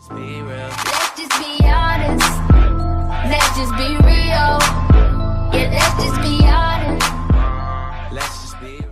just be real. Let's just be honest. Let's just be real. Yeah, let's just be honest. Let's just be real.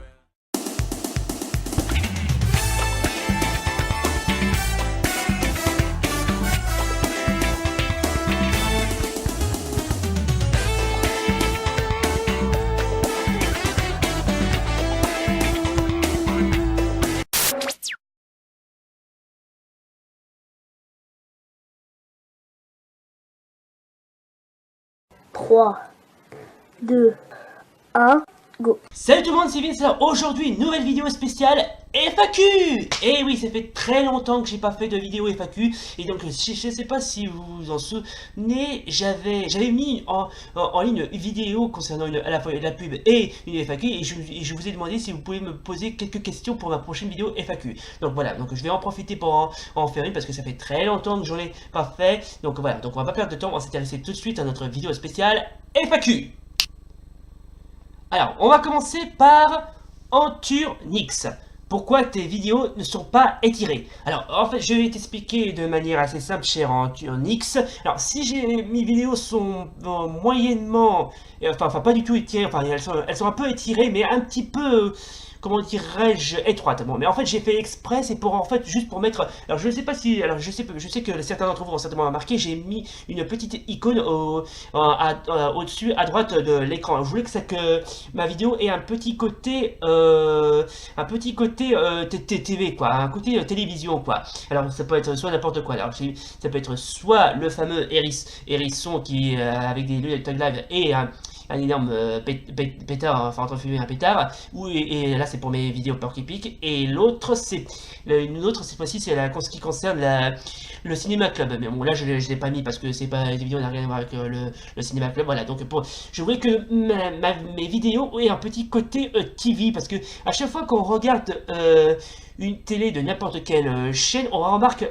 Trois, deux, un, go. Salut tout le monde, c'est Vince. Alors aujourd'hui, nouvelle vidéo spéciale FAQ. Et oui, ça fait très longtemps que j'ai pas fait de vidéo FAQ. Et donc, je sais pas si vous vous en souvenez, j'avais mis en ligne une vidéo concernant à la fois la pub et une FAQ. Et je vous ai demandé si vous pouvez me poser quelques questions pour ma prochaine vidéo FAQ. Donc voilà, donc je vais en profiter pour en faire une parce que ça fait très longtemps que j'en ai pas fait. Donc voilà, donc on va pas perdre de temps, on va s'intéresser tout de suite à notre vidéo spéciale FAQ. Alors, on va commencer par Anturnix. Pourquoi tes vidéos ne sont pas étirées? Alors, en fait, je vais t'expliquer de manière assez simple, cher Anturnix. Alors, si mes vidéos sont moyennement, enfin pas du tout étirées, enfin elles sont un peu étirées, mais un petit peu, comment dirais-je, étroites. Bon, mais en fait, j'ai fait exprès, c'est pour, en fait, juste pour mettre, alors je ne sais pas si, alors je sais que certains d'entre vous vont certainement remarquer, j'ai mis une petite icône au-dessus, à droite de l'écran. Je voulais que ma vidéo ait un petit côté, TV, quoi, un côté télévision, quoi. Alors, ça peut être soit n'importe quoi. Alors, ça peut être soit le fameux hérisson qui, avec des lunettes live et un énorme pétard, enfin entre guillemets un pétard, et là c'est pour mes vidéos Porky Pig, et l'autre c'est, une autre cette fois-ci c'est ce qui concerne le Cinéma Club, mais bon là je l'ai pas mis parce que c'est pas, les vidéos n'ont rien à voir avec le Cinéma Club, voilà, donc je voulais que mes vidéos aient un petit côté TV, parce que à chaque fois qu'on regarde une télé de n'importe quelle chaîne, on remarque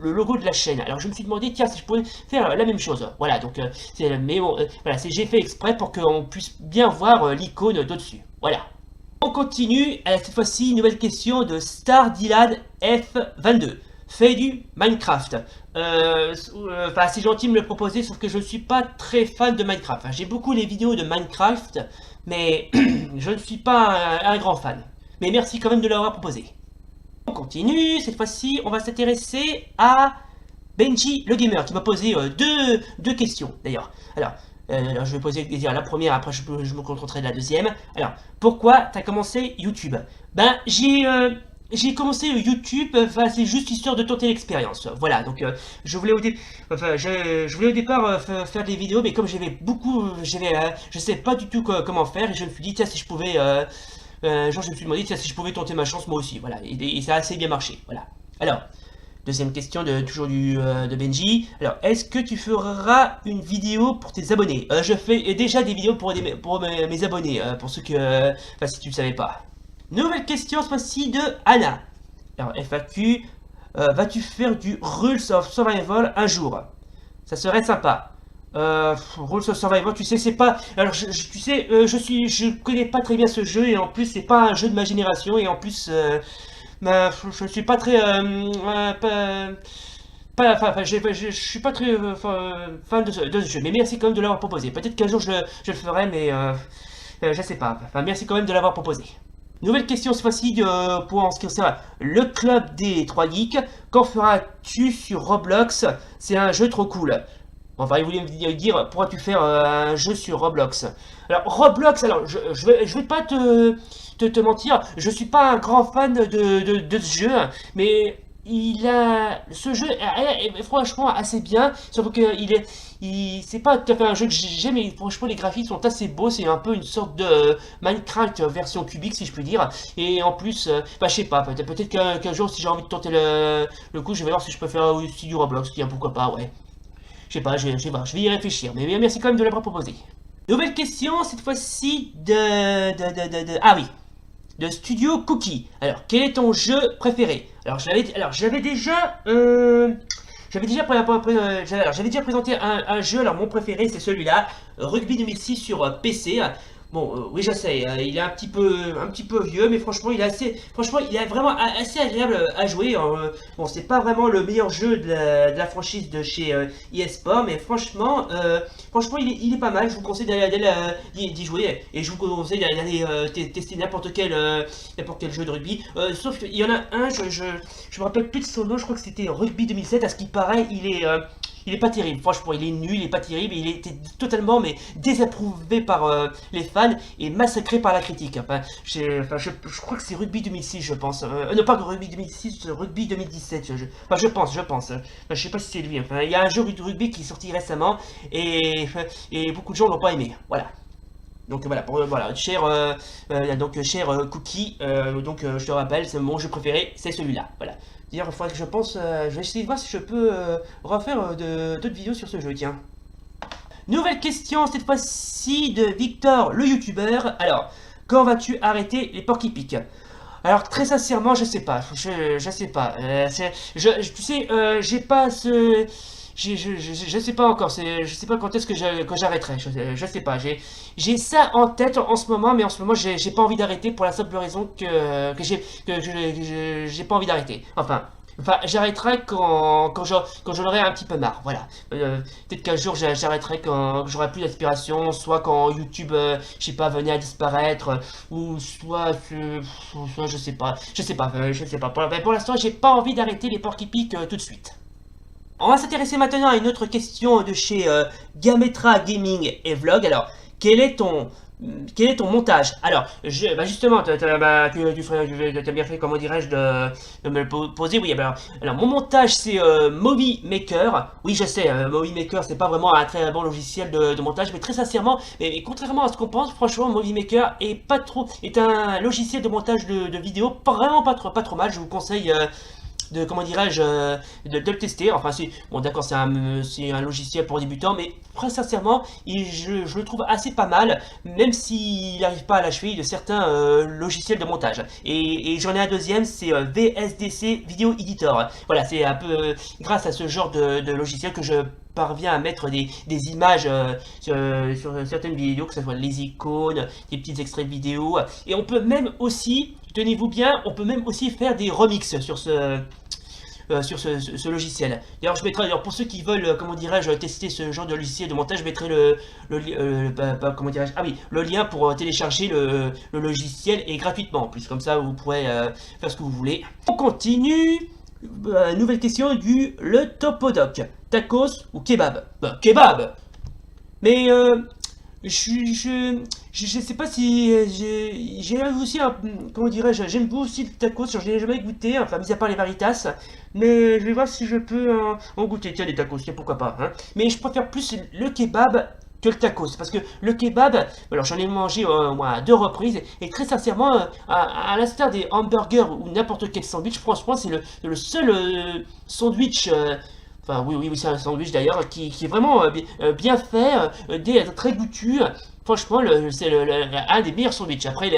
le logo de la chaîne. Alors je me suis demandé, tiens, si je pouvais faire la même chose. Voilà, donc voilà, j'ai fait exprès pour qu'on puisse bien voir l'icône d'au-dessus. Voilà. On continue, cette fois-ci, nouvelle question de Stardilad F22. Fait du Minecraft. C'est gentil de me le proposer, sauf que je ne suis pas très fan de Minecraft. Enfin, j'ai beaucoup les vidéos de Minecraft, mais je ne suis pas un grand fan. Mais merci quand même de l'avoir proposé. On continue, cette fois-ci, on va s'intéresser à Benji le Gamer, qui m'a posé deux questions, d'ailleurs. Alors, je vais poser la première, après je me contenterai de la deuxième. Alors, pourquoi t'as commencé YouTube? Ben, j'ai commencé YouTube, c'est juste histoire de tenter l'expérience. Voilà, donc je voulais au départ faire des vidéos, mais comme je sais pas du tout comment faire, et je me suis dit, tiens, si je pouvais... je me suis demandé si je pouvais tenter ma chance moi aussi, voilà, et ça a assez bien marché, voilà. Alors, deuxième question toujours de Benji. Alors, est-ce que tu feras une vidéo pour tes abonnés? Je fais déjà des vidéos pour mes abonnés, pour ceux que, si tu ne savais pas. Nouvelle question, ce fois-ci de Anna. Alors, FAQ, vas-tu faire du Rules of Survival un jour? Ça serait sympa. Rules of Survival, tu sais, c'est pas... Alors, tu sais, je connais pas très bien ce jeu, et en plus, c'est pas un jeu de ma génération, et en plus, je suis pas très... je suis pas très fan de ce jeu, mais merci quand même de l'avoir proposé. Peut-être qu'un jour, je le ferai, mais je sais pas. Enfin, merci quand même de l'avoir proposé. Nouvelle question cette fois-ci pour en ce qui concerne le club des 3 geeks. Quand feras-tu sur Roblox? C'est un jeu trop cool. Enfin, il voulait me dire, pourras-tu faire un jeu sur Roblox? Alors, Roblox, alors, je vais pas te mentir, je suis pas un grand fan de ce jeu, mais ce jeu est franchement assez bien, surtout que c'est pas tout à fait un jeu que j'aime, mais franchement les graphiques sont assez beaux, c'est un peu une sorte de Minecraft version cubique si je puis dire, et en plus, je sais pas, peut-être qu'un jour si j'ai envie de tenter le coup, je vais voir si je peux faire aussi du Roblox, tiens, pourquoi pas, ouais. Je sais pas, je vais y réfléchir, mais merci quand même de l'avoir proposé. Nouvelle question, cette fois-ci ah oui, de Studio Cookie. Alors, quel est ton jeu préféré? Alors, j'avais déjà présenté un jeu, alors mon préféré c'est celui-là, Rugby 2006 sur PC. Bon, oui, je sais, il est un petit peu vieux, mais franchement, franchement, il est vraiment assez agréable à jouer. Bon, c'est pas vraiment le meilleur jeu de la franchise de chez EA Sports, mais franchement, franchement, il est pas mal. Je vous conseille d'y jouer, et je vous conseille d'aller tester n'importe quel jeu de rugby. Sauf qu'il y en a un, je me rappelle plus de son nom. Je crois que c'était Rugby 2007. À ce qui paraît, il est pas terrible, franchement, il est nul, il est pas terrible, il était totalement mais désapprouvé par les fans et massacré par la critique. Enfin, je crois que c'est Rugby 2006, je pense. Non, pas Rugby 2006, Rugby 2017. Enfin, je pense. Enfin, je sais pas si c'est lui. Enfin, il y a un jeu de rugby qui est sorti récemment et beaucoup de gens l'ont pas aimé. Voilà. Donc voilà, voilà, cher Cookie, je te rappelle, c'est mon jeu préféré, c'est celui-là. Voilà. D'ailleurs, il faudrait que je pense, je vais essayer de voir si je peux refaire d'autres vidéos sur ce jeu, tiens. Nouvelle question, cette fois-ci de Victor, le youtubeur. Alors, quand vas-tu arrêter les porcs qui piquent? Alors, très sincèrement, je sais pas, je sais pas. Tu sais, j'ai pas ce... Je sais pas encore, je sais pas quand est-ce que j'arrêterai, je sais pas, j'ai ça en tête en ce moment, mais en ce moment j'ai pas envie d'arrêter pour la simple raison que j'ai pas envie d'arrêter. Enfin, j'arrêterai quand j'en aurai un petit peu marre, voilà. Peut-être qu'un jour j'arrêterai quand j'aurai plus d'inspiration, soit quand YouTube, je sais pas, venait à disparaître, ou soit je sais pas, Pour l'instant, j'ai pas envie d'arrêter les porcs qui piquent tout de suite. On va s'intéresser maintenant à une autre question de chez Gametra Gaming et Vlog. Alors, quel est ton montage? Alors, justement, tu as bien fait, comment dirais-je, de me le poser. Oui, alors mon montage, c'est Movie Maker. Oui, je sais, Movie Maker, c'est pas vraiment un très bon logiciel de montage, mais très sincèrement, mais contrairement à ce qu'on pense, franchement, Movie Maker est un logiciel de montage de vidéos vraiment pas trop mal. Je vous conseille comment dirais-je, de le tester. Enfin, bon, d'accord, c'est un logiciel pour débutants, mais très sincèrement, je le trouve assez pas mal, même s'il n'arrive pas à la cheville de certains logiciels de montage. Et j'en ai un deuxième, c'est VSDC Video Editor. Voilà, c'est un peu grâce à ce genre de logiciel que je parviens à mettre des images sur certaines vidéos, que ce soit les icônes, des petits extraits de vidéos. Et on peut même aussi, tenez-vous bien, on peut même aussi faire des remixes sur ce logiciel. D'ailleurs, je mettrai, pour ceux qui veulent, comment dirais-je, tester ce genre de logiciel de montage, je mettrai comment dirais-je, ah oui, le lien pour télécharger le logiciel et gratuitement. En plus, comme ça, vous pourrez faire ce que vous voulez. On continue. Nouvelle question le Topodoc. Tacos ou kebab? Kebab. Mais je sais pas si j'ai aussi comment dirais-je, j'aime beaucoup aussi le tacos, je l'ai jamais goûté, enfin mis à part les Veritas, mais je vais voir si je peux en goûter. Tiens, les tacos, tiens, pourquoi pas, hein. Mais je préfère plus le kebab que le tacos, parce que le kebab, alors j'en ai mangé moi à 2 reprises, et très sincèrement, à l'instar des hamburgers ou n'importe quel sandwich, franchement c'est le seul sandwich, enfin oui c'est un sandwich d'ailleurs, qui est vraiment bien fait, très goûtu. Franchement, c'est un des meilleurs sandwichs, après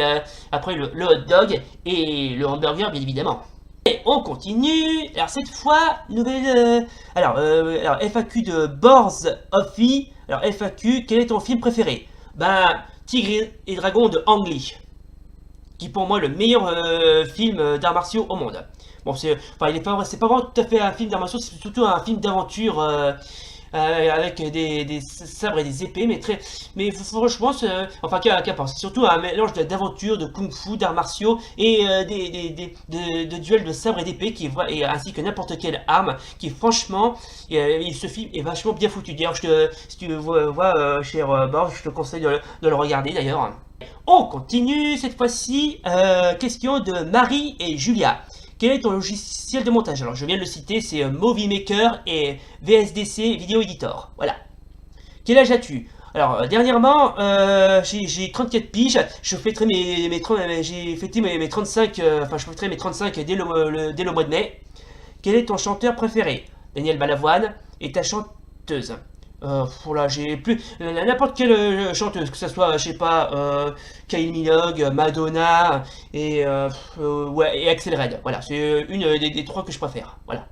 le hot dog et le hamburger bien évidemment. Et on continue. Alors cette fois, nouvelle... alors FAQ de Borz Offy. Alors FAQ, quel est ton film préféré? Tigre et Dragon de Ang Lee, qui pour moi est le meilleur film d'arts martiaux au monde. Bon, c'est pas vraiment tout à fait un film d'arts martiaux, c'est surtout un film d'aventure avec des sabres et des épées, mais franchement, qu'importe, c'est surtout un mélange d'aventure, de kung-fu, d'arts martiaux et de duels de sabres et d'épées, ainsi que n'importe quelle arme, qui franchement, ce film est vachement bien foutu. D'ailleurs, si tu vois, cher Borg, je te conseille de le regarder d'ailleurs. On continue cette fois-ci, question de Marie et Julia. Quel est ton logiciel de montage? Alors je viens de le citer, c'est Movie Maker et VSDC Video Editor. Voilà. Quel âge as-tu? Alors dernièrement, j'ai 34 piges. Je fêterai j'ai fêté mes 35, je fêterai mes 35 dès le mois de mai. Quel est ton chanteur préféré? Daniel Balavoine. Et ta chanteuse? Voilà, j'ai plus n'importe quelle chanteuse, que ce soit, je sais pas, Kylie Minogue, Madonna et Axel Red. Voilà, c'est une des 3 que je préfère. Voilà.